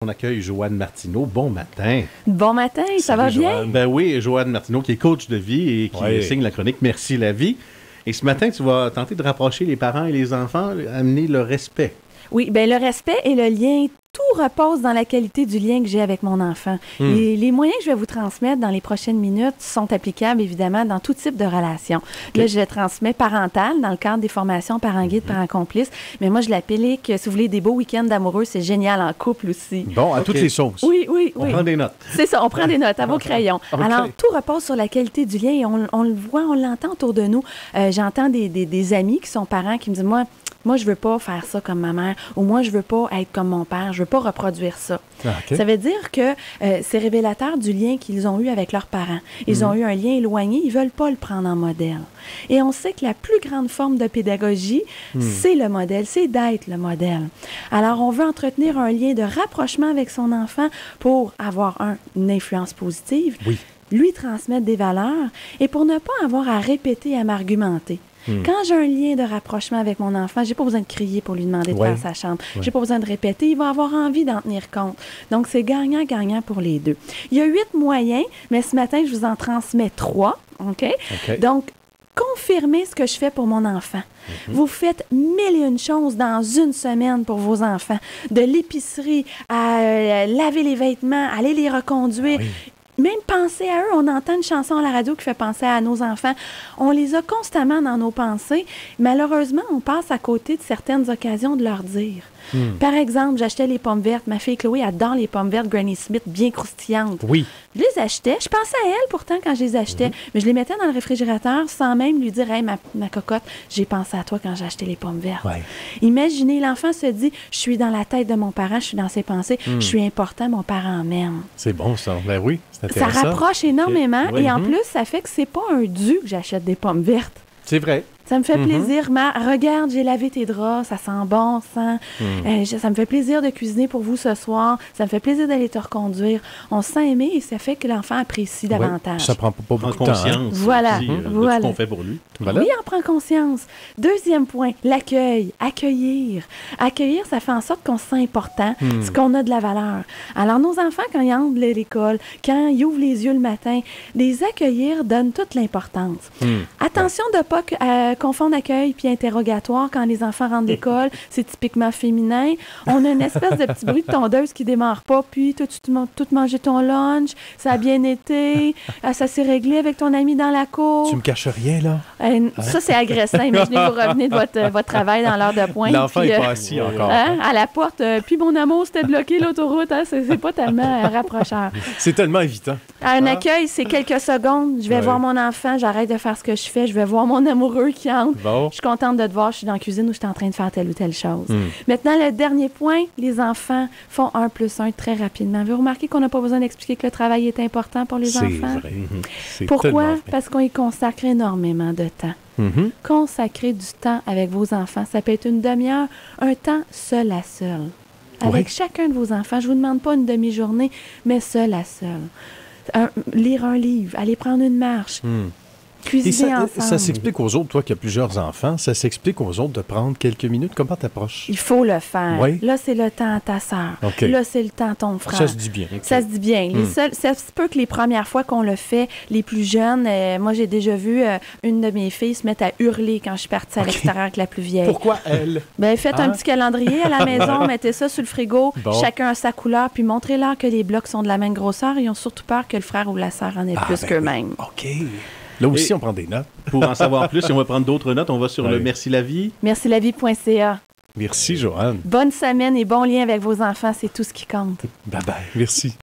On accueille Joanne Martineau. Bon matin. Bon matin, ça va bien? Joanne. Ben oui, Joanne Martineau qui est coach de vie et qui signe la chronique Merci la vie. Et ce matin, tu vas tenter de rapprocher les parents et les enfants, amener le respect. Oui, bien le respect et le lien, tout repose dans la qualité du lien que j'ai avec mon enfant. Les moyens que je vais vous transmettre dans les prochaines minutes sont applicables, évidemment, dans tout type de relation. Là, je transmets parental dans le cadre des formations parents-guides, parents-complices, mais moi, je l'applique, si vous voulez, des beaux week-ends d'amoureux, c'est génial en couple aussi. Bon, à toutes les sauces. Oui. On prend des notes. C'est ça, on prend des notes à vos crayons. Alors, tout repose sur la qualité du lien et on le voit, on l'entend autour de nous. J'entends des amis qui sont parents qui me disent, moi, je veux pas faire ça comme ma mère, ou moi, je veux pas être comme mon père, je veux pas reproduire ça. Ça veut dire que c'est révélateur du lien qu'ils ont eu avec leurs parents. Ils ont eu un lien éloigné, ils veulent pas le prendre en modèle. Et on sait que la plus grande forme de pédagogie, c'est le modèle, c'est d'être le modèle. Alors, on veut entretenir un lien de rapprochement avec son enfant pour avoir une influence positive, lui transmettre des valeurs, et pour ne pas avoir à répéter, à m'argumenter. Quand j'ai un lien de rapprochement avec mon enfant, j'ai pas besoin de crier pour lui demander de faire sa chambre. J'ai pas besoin de répéter. Il va avoir envie d'en tenir compte. Donc, c'est gagnant-gagnant pour les deux. Il y a 8 moyens, mais ce matin, je vous en transmets 3. OK? Donc, confirmez ce que je fais pour mon enfant. Vous faites 1001 choses dans une semaine pour vos enfants. De l'épicerie à laver les vêtements, aller les reconduire. Même penser à eux, on entend une chanson à la radio qui fait penser à nos enfants. On les a constamment dans nos pensées. Malheureusement, on passe à côté de certaines occasions de leur dire. Par exemple, j'achetais les pommes vertes. Ma fille Chloé adore les pommes vertes Granny Smith bien croustillantes. Je les achetais. Je pensais à elle pourtant quand je les achetais. Mais je les mettais dans le réfrigérateur sans même lui dire « Hey, ma cocotte, j'ai pensé à toi quand j'ai acheté les pommes vertes. Imaginez, l'enfant se dit « Je suis dans la tête de mon parent, je suis dans ses pensées, je suis important, mon parent m'aime. » C'est bon ça. Ben oui, c'est Ça intéressant. rapproche énormément et en plus, ça fait que c'est pas un dû que j'achète des pommes vertes. C'est vrai. Ça me fait plaisir. Regarde, j'ai lavé tes draps, ça sent bon, ça me fait plaisir de cuisiner pour vous ce soir. Ça me fait plaisir d'aller te reconduire. On se sent aimé et ça fait que l'enfant apprécie davantage. Ça prend pas beaucoup de temps. Conscience. Voilà. De ce qu'on fait pour lui. Oui, on prend conscience. Deuxième point, l'accueil. Accueillir. Accueillir, ça fait en sorte qu'on se sent important, qu'on a de la valeur. Alors, nos enfants, quand ils entrent de l'école, quand ils ouvrent les yeux le matin, les accueillir donne toute l'importance. Attention de ne pas confondre accueil puis interrogatoire quand les enfants rentrent de l'école. C'est typiquement féminin. On a une espèce de petit bruit de tondeuse qui démarre pas. Puis, toi, tu tout mangé ton lunch. Ça a bien été. Ça s'est réglé avec ton ami dans la cour. Tu me caches rien, là? Ça, c'est agressant. Imaginez, vous revenez de votre travail dans l'heure de pointe. L'enfant est pas assis encore. À la porte. Puis, mon amour, c'était bloqué l'autoroute. C'est pas tellement rapprocheur. C'est tellement évitant. Un accueil, c'est quelques secondes. Je vais voir mon enfant. J'arrête de faire ce que je fais. Je vais voir mon amoureux qui entre. Je suis contente de te voir. Je suis dans la cuisine ou je suis en train de faire telle ou telle chose. Maintenant, le dernier point, les enfants font 1 + 1 très rapidement. Vous remarquez qu'on n'a pas besoin d'expliquer que le travail est important pour les enfants? C'est vrai. Pourquoi? Parce qu'on y consacre énormément de temps. Consacrer du temps avec vos enfants, ça peut être une demi-heure, un temps seul à seul. Avec chacun de vos enfants, je ne vous demande pas une demi-journée, mais seul à seul. Lire un livre, aller prendre une marche. Cuisiner ensemble. Ça s'explique aux autres, toi qui as plusieurs enfants, ça s'explique aux autres de prendre quelques minutes. Comment t'approches? Il faut le faire. Là, c'est le temps à ta sœur. Là, c'est le temps à ton frère. Ça se dit bien. Ça se dit bien. Ça se peut que les premières fois qu'on le fait, les plus jeunes, moi, j'ai déjà vu une de mes filles se mettre à hurler quand je suis partie à l'extérieur avec la plus vieille. Pourquoi elle? Faites un petit calendrier à la maison, mettez ça sur le frigo, chacun a sa couleur, puis montrez-leur que les blocs sont de la même grosseur. Ils ont surtout peur que le frère ou la sœur en ait plus qu'eux-mêmes. OK. Là aussi, on prend des notes. Pour en savoir plus, si on va prendre d'autres notes, on va sur le Merci la vie. Mercilavie.ca. Merci, Joanne. Bonne semaine et bon lien avec vos enfants, c'est tout ce qui compte. Bye-bye. Merci.